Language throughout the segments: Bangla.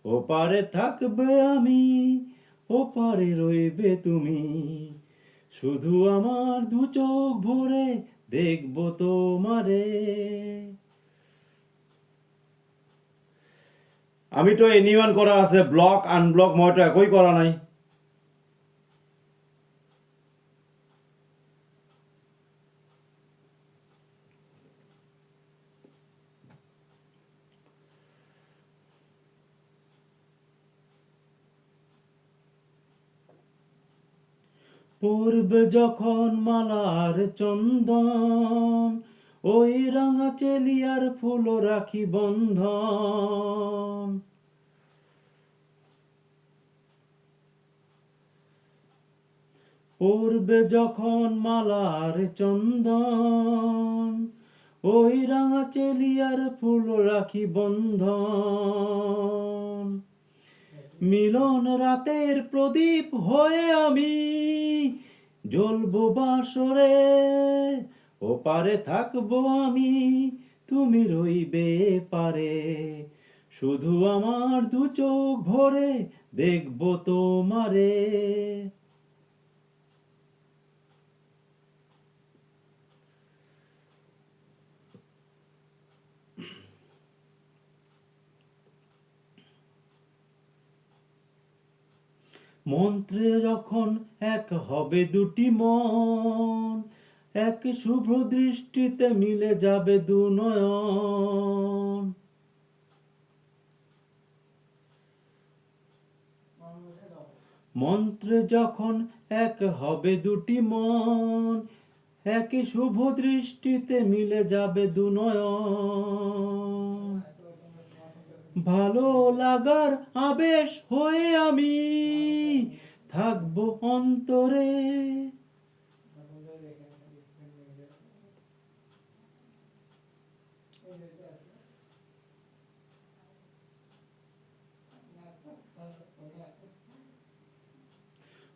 ওপারে থাকবে আমি, ওপারে রইবে তুমি, শুধু আমার দু চোখ ভরে দেখবো তোমারে। আমি তো এনিওয়ান করা আছে, ব্লক আনব্লক মইতো একোই কৰা নাই। পূর্বে যখন মালার চন্দন, ওই রাঙা চেলিয়ার ফুল রাখি বন্ধন। পূর্বে যখন মালার চন্দন, ওই রাঙা চেলিয়ার ফুল রাখি বন্ধন। মিলন রাতের প্রদীপ হয়ে আমি জ্বলবো বাসরে, ওপারে থাকবো আমি, তুমি রইবে পারে, শুধু আমার দু চোখ ভরে দেখবো তোমারে। মন্ত্রে যখন এক হবে দুটি মন, এক শুভ দৃষ্টিতে মিলে যাবে দু নয়ন। মন্ত্রে যখন এক হবে দুটি মন, এক শুভ দৃষ্টিতে মিলে যাবে দু নয়ন। ভালো লাগার আবেশ হয়ে আমি থাকবো অন্তরে,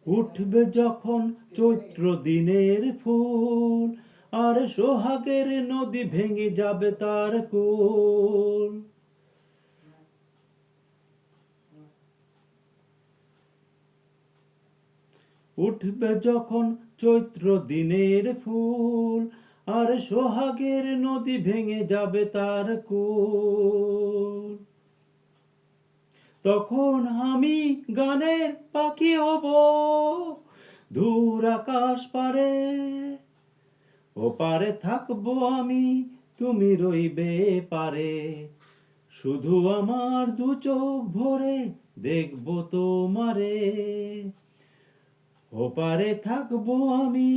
উঠবে যখন চৈত্র দিনের ফুল, আর সোহাগের নদী ভেঙে যাবে তার কুল। উঠবে যখন চৈত্র দিনের ফুল, আর সোহাগের নদী ভেঙে যাবে তার কুল। তখন আমি গানের পাখি হব দূর আকাশ পারে, ওপারে থাকবো আমি, তুমি রইবে পারে, শুধু আমার দু চোখ ভরে দেখবো তোমারে। ওপারে থাকবো আমি,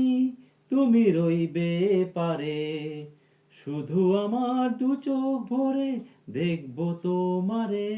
তুমি রইবে পারে, শুধু আমার দু চোখ ভরে দেখবো তোমারে।